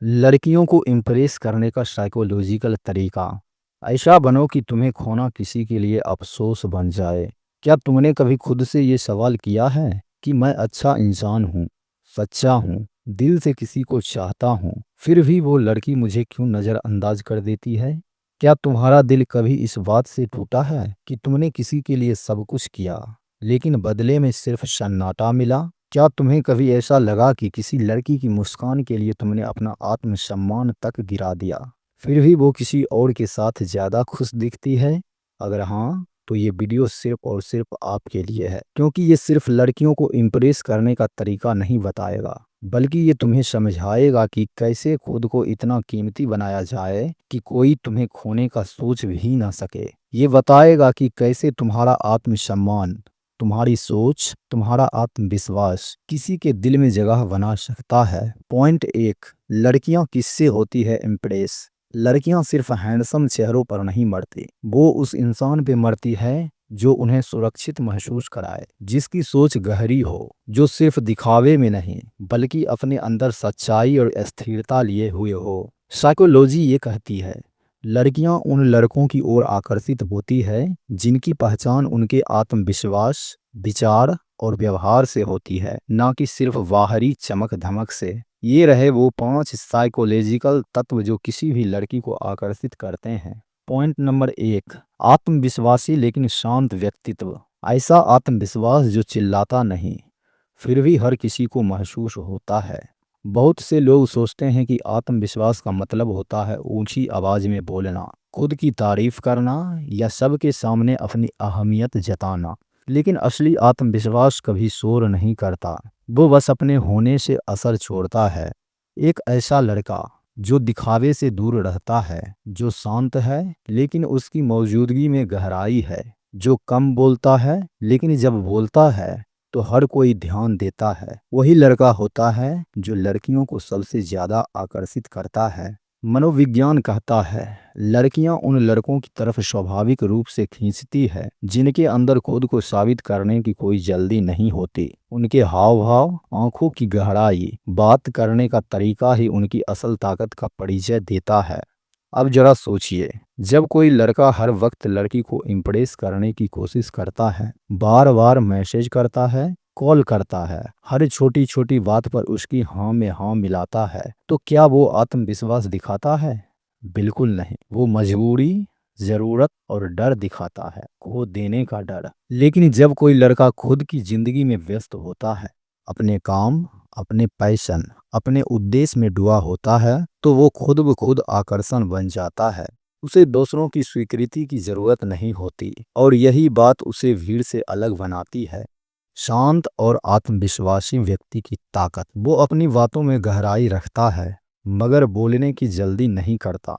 लड़कियों को इम्प्रेस करने का साइकोलॉजिकल तरीका। ऐसा बनो कि तुम्हें खोना किसी के लिए अफसोस बन जाए। क्या तुमने कभी खुद से ये सवाल किया है कि मैं अच्छा इंसान हूँ, सच्चा हूँ, दिल से किसी को चाहता हूँ, फिर भी वो लड़की मुझे क्यों नज़रअंदाज कर देती है? क्या तुम्हारा दिल कभी इस बात से टूटा है कि तुमने किसी के लिए सब कुछ किया, लेकिन बदले में सिर्फ सन्नाटा मिला? क्या तुम्हें कभी ऐसा लगा कि किसी लड़की की मुस्कान के लिए तुमने अपना आत्मसम्मान तक गिरा दिया, फिर भी वो किसी और के साथ ज़्यादा खुश दिखती है? अगर हाँ, तो ये वीडियो सिर्फ और सिर्फ आपके लिए है, क्योंकि ये सिर्फ लड़कियों को इम्प्रेस करने का तरीका नहीं बताएगा, बल्कि ये तुम्हें समझाएगा कि कैसे खुद को इतना कीमती बनाया जाए कि कोई तुम्हें खोने का सोच भी ना सके। ये बताएगा कि कैसे तुम्हारा आत्मसम्मान, तुम्हारी सोच, तुम्हारा आत्मविश्वास किसी के दिल में जगह बना सकता है। पॉइंट एक, लड़कियां किससे होती है इम्प्रेस? लड़कियां सिर्फ हैंडसम चेहरों पर नहीं मरती, वो उस इंसान पे मरती है जो उन्हें सुरक्षित महसूस कराए, जिसकी सोच गहरी हो, जो सिर्फ दिखावे में नहीं बल्कि अपने अंदर सच्चाई और स्थिरता लिए हुए हो। साइकोलॉजी ये कहती है, लड़कियां उन लड़कों की ओर आकर्षित होती है जिनकी पहचान उनके आत्मविश्वास, विचार और व्यवहार से होती है, ना कि सिर्फ बाहरी चमक धमक से। ये रहे वो 5 साइकोलॉजिकल तत्व जो किसी भी लड़की को आकर्षित करते हैं। पॉइंट नंबर 1, आत्मविश्वासी लेकिन शांत व्यक्तित्व। ऐसा आत्मविश्वास जो चिल्लाता नहीं, फिर भी हर किसी को महसूस होता है। बहुत से लोग सोचते हैं कि आत्मविश्वास का मतलब होता है ऊंची आवाज में बोलना, खुद की तारीफ करना या सबके सामने अपनी अहमियत जताना। लेकिन असली आत्मविश्वास कभी शोर नहीं करता, वो बस अपने होने से असर छोड़ता है। एक ऐसा लड़का जो दिखावे से दूर रहता है, जो शांत है लेकिन उसकी मौजूदगी में गहराई है, जो कम बोलता है लेकिन जब बोलता है तो हर कोई ध्यान देता है, वही लड़का होता है जो लड़कियों को सबसे ज्यादा आकर्षित करता है। मनोविज्ञान कहता है, लड़कियां उन लड़कों की तरफ स्वाभाविक रूप से खींचती है जिनके अंदर खुद को साबित करने की कोई जल्दी नहीं होती। उनके हाव भाव, आंखों की गहराई, बात करने का तरीका ही उनकी असल ताकत का परिचय देता है। अब जरा सोचिए, जब कोई लड़का हर वक्त लड़की को इम्प्रेस करने की कोशिश करता है, बार बार मैसेज करता है, कॉल करता है, हर छोटी छोटी बात पर उसकी हाँ में हाँ मिलाता है, तो क्या वो आत्मविश्वास दिखाता है? बिल्कुल नहीं, वो मजबूरी, जरूरत और डर दिखाता है, खो देने का डर। लेकिन जब कोई लड़का खुद की जिंदगी में व्यस्त होता है, अपने काम, अपने पैशन, अपने उद्देश्य में डूबा होता है, तो वो खुद ब खुद आकर्षण बन जाता है। उसे दूसरों की स्वीकृति की जरूरत नहीं होती और यही बात उसे भीड़ से अलग बनाती है। शांत और आत्मविश्वासी व्यक्ति की ताकत, वो अपनी बातों में गहराई रखता है मगर बोलने की जल्दी नहीं करता।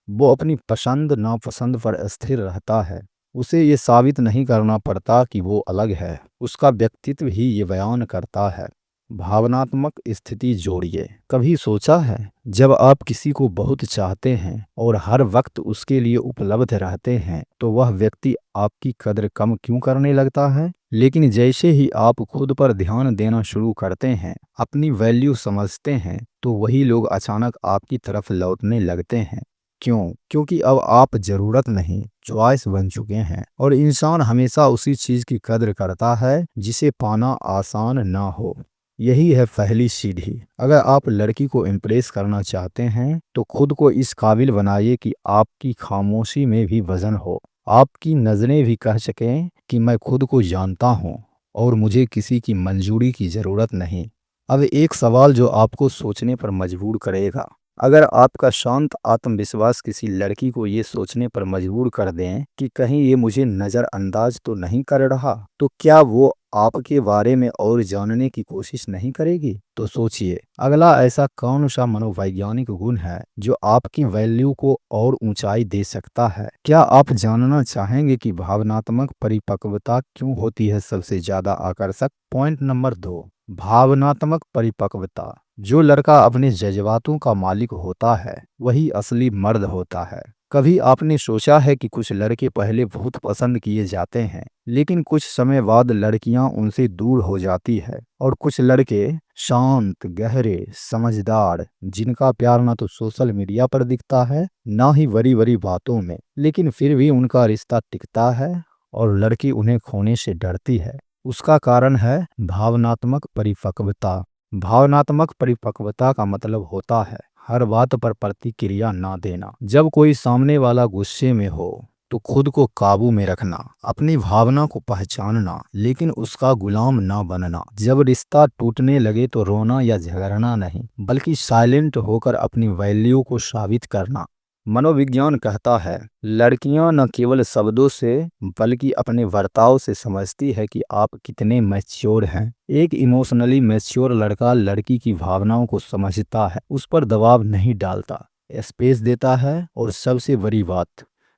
वो अपनी पसंद नापसंद पर स्थिर रहता है। उसे ये साबित नहीं करना पड़ता कि वो अलग है, उसका व्यक्तित्व ही ये बयान करता है। भावनात्मक स्थिति जोड़िए। कभी सोचा है, जब आप किसी को बहुत चाहते हैं और हर वक्त उसके लिए उपलब्ध रहते हैं, तो वह व्यक्ति आपकी कदर कम क्यों करने लगता है? लेकिन जैसे ही आप खुद पर ध्यान देना शुरू करते हैं, अपनी वैल्यू समझते हैं, तो वही लोग अचानक आपकी तरफ लौटने लगते हैं। क्यों? क्योंकि अब आप जरूरत नहीं, चॉइस बन चुके हैं और इंसान हमेशा उसी चीज की कद्र करता है जिसे पाना आसान ना हो। यही है पहली सीढ़ी। अगर आप लड़की को इम्प्रेस करना चाहते हैं, तो खुद को इस काबिल बनाइए कि आपकी खामोशी में भी वजन हो, आपकी नजरें भी कह सकें कि मैं खुद को जानता हूँ और मुझे किसी की मंजूरी की जरूरत नहीं। अब एक सवाल जो आपको सोचने पर मजबूर करेगा, अगर आपका शांत आत्मविश्वास किसी लड़की को ये सोचने पर मजबूर कर दें कि कहीं ये मुझे नज़रअंदाज तो नहीं कर रहा, तो क्या वो आपके बारे में और जानने की कोशिश नहीं करेगी? तो सोचिए, अगला ऐसा कौन सा मनोवैज्ञानिक गुण है जो आपकी वैल्यू को और ऊंचाई दे सकता है? क्या आप जानना चाहेंगे कि भावनात्मक परिपक्वता क्यों होती है सबसे ज्यादा आकर्षक? पॉइंट नंबर 2, भावनात्मक परिपक्वता। जो लड़का अपने जज्बातों का मालिक होता है, वही असली मर्द होता है। कभी आपने सोचा है कि कुछ लड़के पहले बहुत पसंद किए जाते हैं, लेकिन कुछ समय बाद लड़कियां उनसे दूर हो जाती है, और कुछ लड़के शांत, गहरे, समझदार, जिनका प्यार ना तो सोशल मीडिया पर दिखता है, ना ही बड़ी बड़ी बातों में, लेकिन फिर भी उनका रिश्ता टिकता है और लड़की उन्हें खोने से डरती है। उसका कारण है भावनात्मक परिपक्वता। भावनात्मक परिपक्वता का मतलब होता है हर बात पर प्रतिक्रिया ना देना। जब कोई सामने वाला गुस्से में हो तो खुद को काबू में रखना, अपनी भावना को पहचानना, लेकिन उसका गुलाम ना बनना। जब रिश्ता टूटने लगे तो रोना या झगड़ना नहीं, बल्कि साइलेंट होकर अपनी वैल्यू को साबित करना। मनोविज्ञान कहता है लड़कियां न केवल शब्दों से बल्कि अपने बर्ताव से समझती है कि आप कितने मैच्योर हैं। एक इमोशनली मैच्योर लड़का लड़की की भावनाओं को समझता है, उस पर दबाव नहीं डालता, स्पेस देता है, और सबसे बड़ी बात,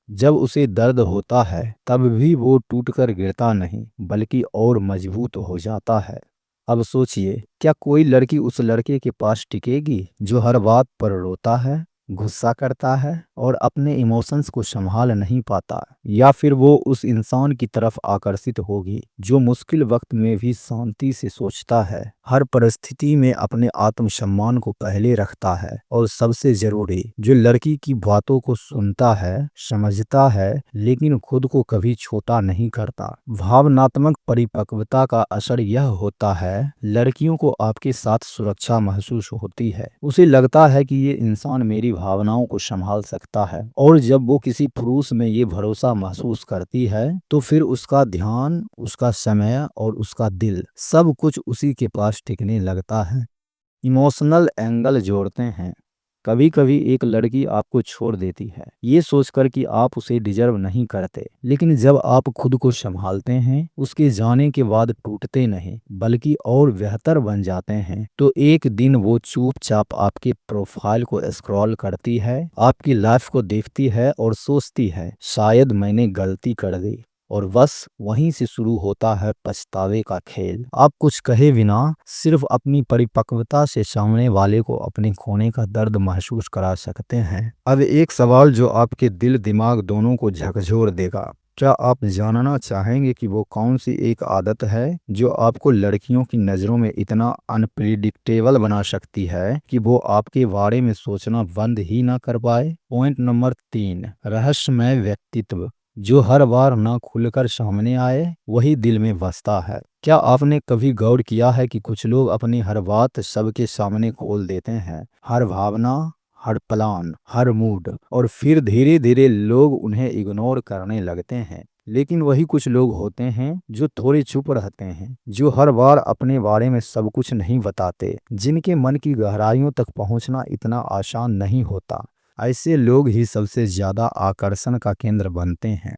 जब उसे दर्द होता है तब भी वो टूटकर गिरता नहीं बल्कि और मजबूत हो जाता है। अब सोचिए, क्या कोई लड़की उस लड़के के पास टिकेगी जो हर बात पर रोता है, गुस्सा करता है और अपने इमोशंस को संभाल नहीं पाता? या फिर वो उस इंसान की तरफ आकर्षित होगी जो मुश्किल वक्त में भी शांति से सोचता है, हर परिस्थिति में अपने आत्मसम्मान को पहले रखता है, और सबसे जरूरी, जो लड़की की बातों को सुनता है, समझता है, लेकिन खुद को कभी छोटा नहीं करता। भावनात्मक परिपक्वता का असर यह होता है लड़कियों को आपके साथ सुरक्षा महसूस होती है। उसे लगता है कि ये इंसान मेरी भावनाओं को संभाल सकता है, और जब वो किसी पुरुष में ये भरोसा महसूस करती है तो फिर उसका ध्यान, उसका समय और उसका दिल सब कुछ उसी के पास टिकने लगता है। इमोशनल एंगल जोड़ते हैं। कभी कभी एक लड़की आपको छोड़ देती है ये सोचकर कि आप उसे डिजर्व नहीं करते, लेकिन जब आप खुद को संभालते हैं, उसके जाने के बाद टूटते नहीं बल्कि और बेहतर बन जाते हैं, तो एक दिन वो चुपचाप आपके प्रोफाइल को स्क्रॉल करती है, आपकी लाइफ को देखती है और सोचती है शायद मैंने गलती कर दी, और बस वहीं से शुरू होता है पछतावे का खेल। आप कुछ कहे बिना सिर्फ अपनी परिपक्वता से सामने वाले को अपने खोने का दर्द महसूस करा सकते हैं। अब एक सवाल जो आपके दिल दिमाग दोनों को झकझोर देगा, क्या आप जानना चाहेंगे कि वो कौन सी एक आदत है जो आपको लड़कियों की नज़रों में इतना अनप्रिडिक्टेबल बना सकती है कि वो आपके बारे में सोचना बंद ही ना कर पाए? पॉइंट नंबर 3, रहस्यमय व्यक्तित्व। जो हर बार ना खुलकर सामने आए वही दिल में बसता है। क्या आपने कभी गौर किया है कि कुछ लोग अपनी हर बात सबके सामने खोल देते हैं, हर भावना, हर प्लान, हर मूड, और फिर धीरे धीरे लोग उन्हें इग्नोर करने लगते हैं। लेकिन वही कुछ लोग होते हैं जो थोड़े चुप रहते हैं, जो हर बार अपने बारे में सब कुछ नहीं बताते, जिनके मन की गहराइयों तक पहुंचना इतना आसान नहीं होता। ऐसे लोग ही सबसे ज्यादा आकर्षण का केंद्र बनते हैं।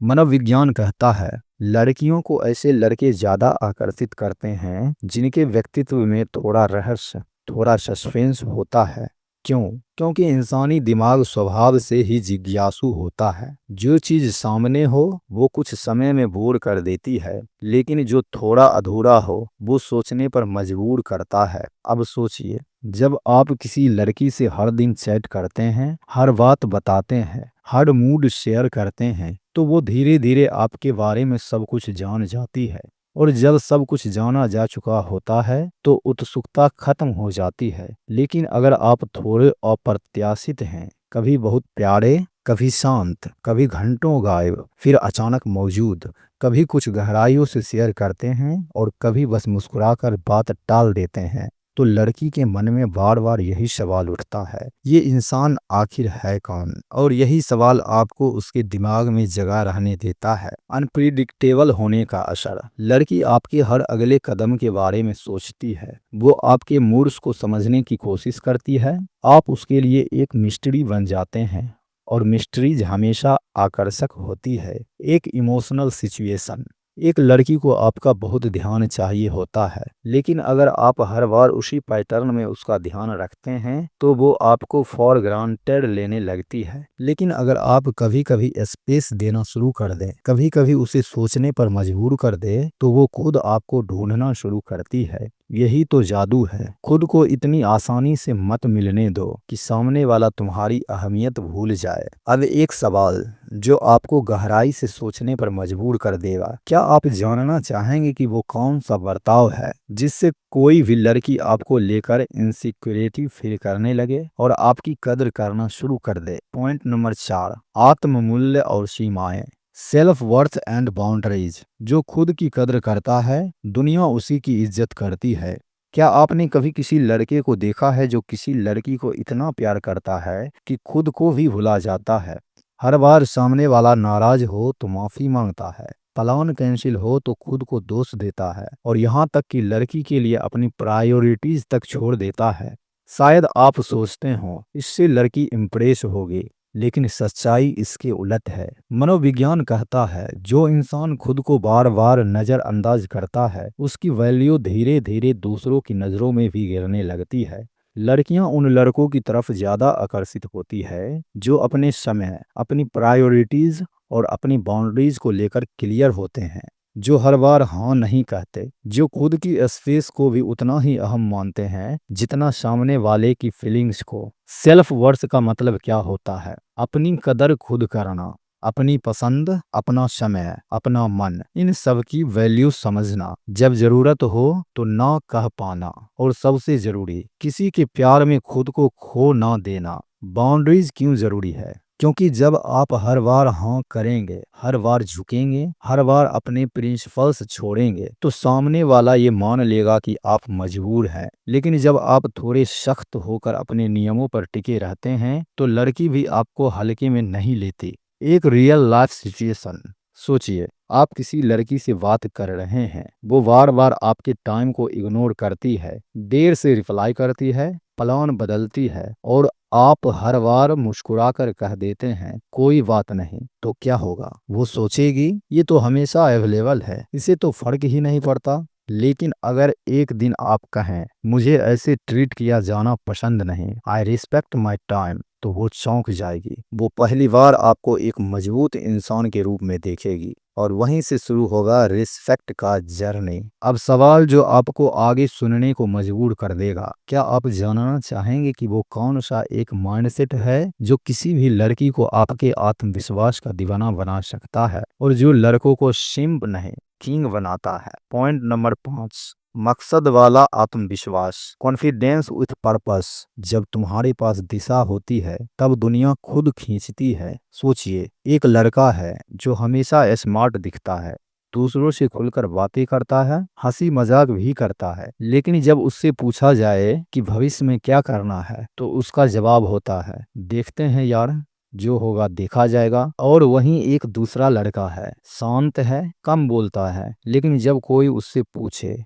मनोविज्ञान कहता है लड़कियों को ऐसे लड़के ज्यादा आकर्षित करते हैं जिनके व्यक्तित्व में थोड़ा रहस्य, थोड़ा सस्पेंस होता है। क्यों? क्योंकि इंसानी दिमाग स्वभाव से ही जिज्ञासु होता है। जो चीज सामने हो वो कुछ समय में बोर कर देती है, लेकिन जो थोड़ा अधूरा हो वो सोचने पर मजबूर करता है। अब सोचिए, जब आप किसी लड़की से हर दिन चैट करते हैं, हर बात बताते हैं, हर मूड शेयर करते हैं, तो वो धीरे धीरे आपके बारे में सब कुछ जान जाती है, और जब सब कुछ जाना जा चुका होता है तो उत्सुकता खत्म हो जाती है। लेकिन अगर आप थोड़े अप्रत्याशित हैं, कभी बहुत प्यारे, कभी शांत, कभी घंटों गायब, फिर अचानक मौजूद, कभी कुछ गहराइयों से शेयर करते हैं और कभी बस मुस्कुराकर बात टाल देते हैं, तो लड़की के मन में बार बार यही सवाल उठता है, ये इंसान आखिर है कौन? और यही सवाल आपको उसके दिमाग में जगा रहने देता है। अनप्रिडिक्टेबल होने का असर। लड़की आपके हर अगले कदम के बारे में सोचती है, वो आपके मूड्स को समझने की कोशिश करती है, आप उसके लिए एक मिस्ट्री बन जाते हैं, और मिस्ट्रीज हमेशा आकर्षक होती है। एक इमोशनल सिचुएशन। एक लड़की को आपका बहुत ध्यान चाहिए होता है, लेकिन अगर आप हर बार उसी पैटर्न में उसका ध्यान रखते हैं तो वो आपको फॉर ग्रांटेड लेने लगती है। लेकिन अगर आप कभी कभी स्पेस देना शुरू कर दें, कभी कभी उसे सोचने पर मजबूर कर दे, तो वो खुद आपको ढूंढना शुरू करती है। यही तो जादू है। खुद को इतनी आसानी से मत मिलने दो कि सामने वाला तुम्हारी अहमियत भूल जाए। अब एक सवाल जो आपको गहराई से सोचने पर मजबूर कर देगा। क्या आप जानना चाहेंगे कि वो कौन सा बर्ताव है जिससे कोई भी लड़की आपको लेकर इनसिक्योरिटी फील करने लगे और आपकी कदर करना शुरू कर दे? पॉइंट नंबर 4, आत्ममूल्य और सीमाएं। Self worth and boundaries. जो खुद की कदर करता है दुनिया उसी की इज्जत करती है। क्या आपने कभी किसी लड़के को देखा है जो किसी लड़की को इतना प्यार करता है कि खुद को भी भुला जाता है? हर बार सामने वाला नाराज हो तो माफी मांगता है, प्लान कैंसिल हो तो खुद को दोष देता है और यहाँ तक कि लड़की के लिए अपनी प्रायोरिटीज तक छोड़ देता है। शायद आप सोचते हो इससे लड़की इम्प्रेस होगी, लेकिन सच्चाई इसके उलट है। मनोविज्ञान कहता है जो इंसान खुद को बार बार नजरअंदाज करता है उसकी वैल्यू धीरे धीरे दूसरों की नजरों में भी गिरने लगती है। लड़कियां उन लड़कों की तरफ ज्यादा आकर्षित होती है जो अपने समय, अपनी प्रायोरिटीज और अपनी बाउंड्रीज को लेकर क्लियर होते हैं, जो हर बार हाँ नहीं कहते, जो खुद की स्पेस को भी उतना ही अहम मानते हैं जितना सामने वाले की फीलिंग्स को। सेल्फ वर्थ का मतलब क्या होता है? अपनी कदर खुद करना, अपनी पसंद, अपना समय, अपना मन, इन सब की वैल्यू समझना, जब जरूरत हो तो ना कह पाना, और सबसे जरूरी किसी के प्यार में खुद को खो ना देना। बाउंड्रीज क्यों जरूरी है? क्योंकि जब आप हर बार हाँ करेंगे, हर बार झुकेंगे, हर बार अपने प्रिंसिपल्स छोड़ेंगे, तो सामने वाला ये मान लेगा कि आप मजबूर हैं। लेकिन जब आप थोड़े सख्त होकर अपने नियमों पर टिके रहते हैं तो लड़की भी आपको हल्के में नहीं लेती। एक रियल लाइफ सिचुएशन सोचिए, आप किसी लड़की से बात कर रहे हैं, वो बार बार आपके टाइम को इग्नोर करती है, देर से रिप्लाई करती है, प्लान बदलती है और आप हर बार मुस्कुराकर कह देते हैं कोई बात नहीं, तो क्या होगा? वो सोचेगी ये तो हमेशा अवेलेबल है, इसे तो फर्क ही नहीं पड़ता। लेकिन अगर एक दिन आप कहें मुझे ऐसे ट्रीट किया जाना पसंद नहीं, आई रिस्पेक्ट माई टाइम, तो वो चौंक जाएगी। वो पहली बार आपको एक मजबूत इंसान के रूप में देखेगी और वहीं से शुरू होगा रिस्पेक्ट का जर्नी। अब सवाल जो आपको आगे सुनने को मजबूर कर देगा, क्या आप जानना चाहेंगे कि वो कौन सा एक माइंडसेट है जो किसी भी लड़की को आपके आत्मविश्वास का दीवाना बना सकता है और जो लड़कों को सिंप नहीं किंग बनाता है? पॉइंट नंबर 5, मकसद वाला आत्मविश्वास, कॉन्फिडेंस विथ पर्पस। जब तुम्हारे पास दिशा होती है तब दुनिया खुद खींचती है। सोचिए, एक लड़का है जो हमेशा स्मार्ट दिखता है, दूसरों से खुलकर बातें करता है, हंसी मजाक भी करता है, लेकिन जब उससे पूछा जाए कि भविष्य में क्या करना है तो उसका जवाब होता है देखते हैं यार, जो होगा देखा जाएगा। और वहीं एक दूसरा लड़का है, शांत है, कम बोलता है, लेकिन जब कोई उससे पूछे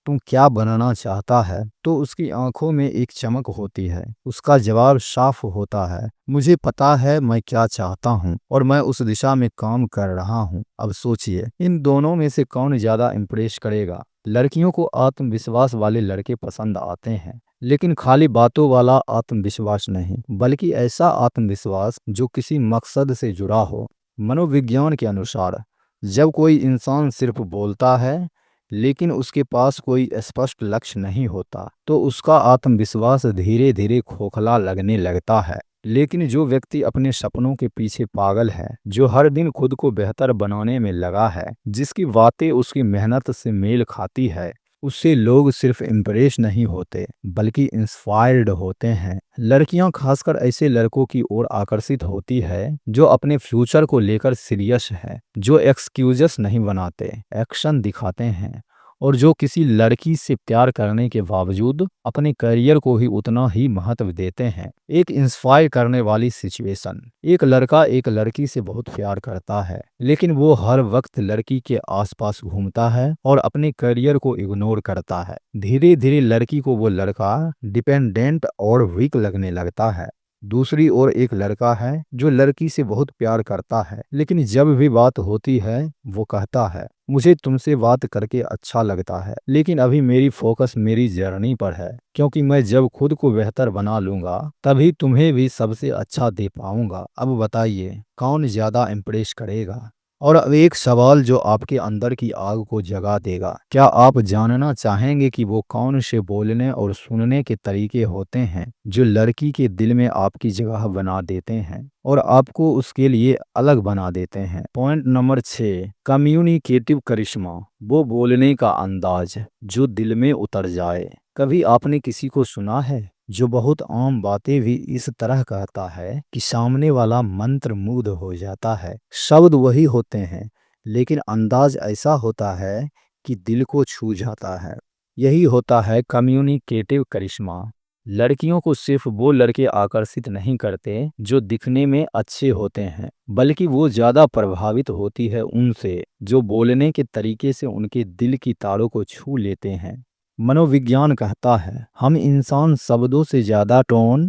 तुम क्या बनना चाहता है तो उसकी आंखों में एक चमक होती है। उसका जवाब साफ होता है, मुझे पता है मैं क्या चाहता हूँ और मैं उस दिशा में काम कर रहा हूँ। अब सोचिए, इन दोनों में से कौन ज्यादा इम्प्रेस करेगा? लड़कियों को आत्मविश्वास वाले लड़के पसंद आते हैं, लेकिन खाली बातों वाला आत्मविश्वास नहीं, बल्कि ऐसा आत्मविश्वास जो किसी मकसद से जुड़ा हो। मनोविज्ञान के अनुसार जब कोई इंसान सिर्फ बोलता है लेकिन उसके पास कोई स्पष्ट लक्ष्य नहीं होता तो उसका आत्मविश्वास धीरे धीरे खोखला लगने लगता है। लेकिन जो व्यक्ति अपने सपनों के पीछे पागल है, जो हर दिन खुद को बेहतर बनाने में लगा है, जिसकी बातें उसकी मेहनत से मेल खाती है, उससे लोग सिर्फ इम्प्रेस नहीं होते बल्कि इंस्पायर्ड होते हैं। लड़कियां खासकर ऐसे लड़कों की ओर आकर्षित होती है जो अपने फ्यूचर को लेकर सीरियस है, जो एक्सक्यूजेस नहीं बनाते, एक्शन दिखाते हैं और जो किसी लड़की से प्यार करने के बावजूद अपने करियर को ही उतना ही महत्व देते हैं। एक इंस्पायर करने वाली सिचुएशन, एक लड़का एक लड़की से बहुत प्यार करता है लेकिन वो हर वक्त लड़की के आसपास घूमता है और अपने करियर को इग्नोर करता है। धीरे धीरे लड़की को वो लड़का डिपेंडेंट और वीक लगने लगता है। दूसरी ओर एक लड़का है जो लड़की से बहुत प्यार करता है, लेकिन जब भी बात होती है वो कहता है मुझे तुमसे बात करके अच्छा लगता है, लेकिन अभी मेरी फोकस मेरी जर्नी पर है, क्योंकि मैं जब खुद को बेहतर बना लूंगा तभी तुम्हें भी सबसे अच्छा दे पाऊंगा। अब बताइए कौन ज्यादा इम्प्रेस करेगा? और अब एक सवाल जो आपके अंदर की आग को जगा देगा। क्या आप जानना चाहेंगे कि वो कौन से बोलने और सुनने के तरीके होते हैं जो लड़की के दिल में आपकी जगह बना देते हैं और आपको उसके लिए अलग बना देते हैं। पॉइंट नंबर 6, कम्युनिकेटिव करिश्मा, वो बोलने का अंदाज जो दिल में उतर जाए। कभी आपने किसी को सुना है जो बहुत आम बातें भी इस तरह कहता है कि सामने वाला मंत्रमुग्ध हो जाता है। शब्द वही होते हैं लेकिन अंदाज ऐसा होता है कि दिल को छू जाता है। यही होता है कम्युनिकेटिव करिश्मा। लड़कियों को सिर्फ वो लड़के आकर्षित नहीं करते जो दिखने में अच्छे होते हैं, बल्कि वो ज्यादा प्रभावित होती है उनसे जो बोलने के तरीके से उनके दिल की तारों को छू लेते हैं। मनोविज्ञान कहता है हम इंसान शब्दों से ज्यादा टोन,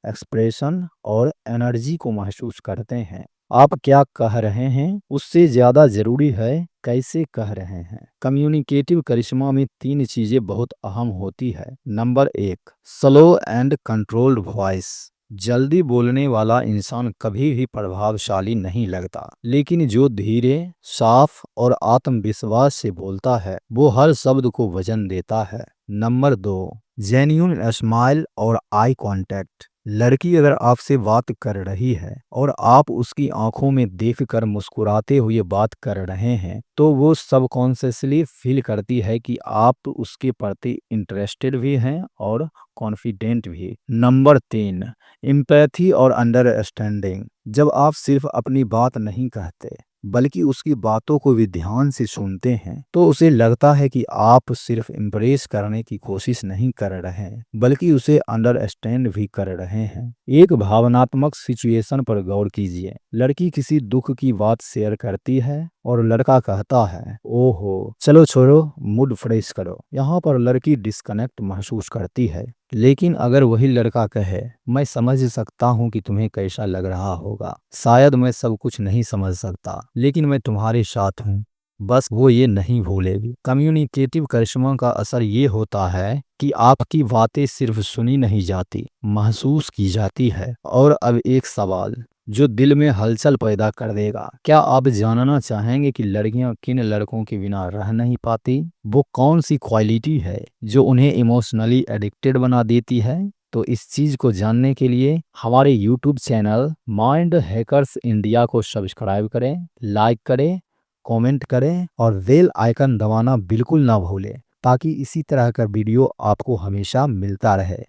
एक्सप्रेशन और एनर्जी को महसूस करते हैं। आप क्या कह रहे हैं उससे ज्यादा जरूरी है कैसे कह रहे हैं। कम्युनिकेटिव करिश्मा में 3 चीजें बहुत अहम होती है। Number 1, slow and controlled voice. जल्दी बोलने वाला इंसान कभी भी प्रभावशाली नहीं लगता, लेकिन जो धीरे, साफ और आत्मविश्वास से बोलता है वो हर शब्द को वजन देता है। नंबर 2, जेन्युइन स्माइल और आई कांटेक्ट। लड़की अगर आपसे बात कर रही है और आप उसकी आंखों में देखकर मुस्कुराते हुए बात कर रहे हैं तो वो सबकॉन्शियसली फील करती है कि आप उसके प्रति इंटरेस्टेड भी हैं और कॉन्फिडेंट भी। नंबर 3, एम्पैथी और अंडरस्टैंडिंग। जब आप सिर्फ अपनी बात नहीं कहते बल्कि उसकी बातों को भी ध्यान से सुनते हैं तो उसे लगता है कि आप सिर्फ इम्प्रेस करने की कोशिश नहीं कर रहे हैं बल्कि उसे अंडरस्टैंड भी कर रहे हैं। एक भावनात्मक सिचुएशन पर गौर कीजिए। लड़की किसी दुख की बात शेयर करती है और लड़का कहता है ओहो चलो छोड़ो, मूड फ्रेश करो। यहाँ पर लड़की डिस्कनेक्ट महसूस करती है। लेकिन अगर वही लड़का कहे मैं समझ सकता हूँ कि तुम्हें कैसा लग रहा होगा, शायद मैं सब कुछ नहीं समझ सकता लेकिन मैं तुम्हारे साथ हूँ, बस वो ये नहीं भूलेगी। कम्युनिकेटिव करिश्मा का असर ये होता है कि आपकी बातें सिर्फ सुनी नहीं जाती, महसूस की जाती है। और अब एक सवाल जो दिल में हलचल पैदा कर देगा। क्या आप जानना चाहेंगे कि लड़कियां किन लड़कों के बिना रह नहीं पाती? वो कौन सी क्वालिटी है जो उन्हें इमोशनली एडिक्टेड बना देती है? तो इस चीज को जानने के लिए हमारे YouTube channel mind hackers India को सब्सक्राइब करें, लाइक करें, कमेंट करें और बेल आइकन दबाना बिल्कुल ना भूलें ताकि इसी तरह का वीडियो आपको हमेशा मिलता रहे।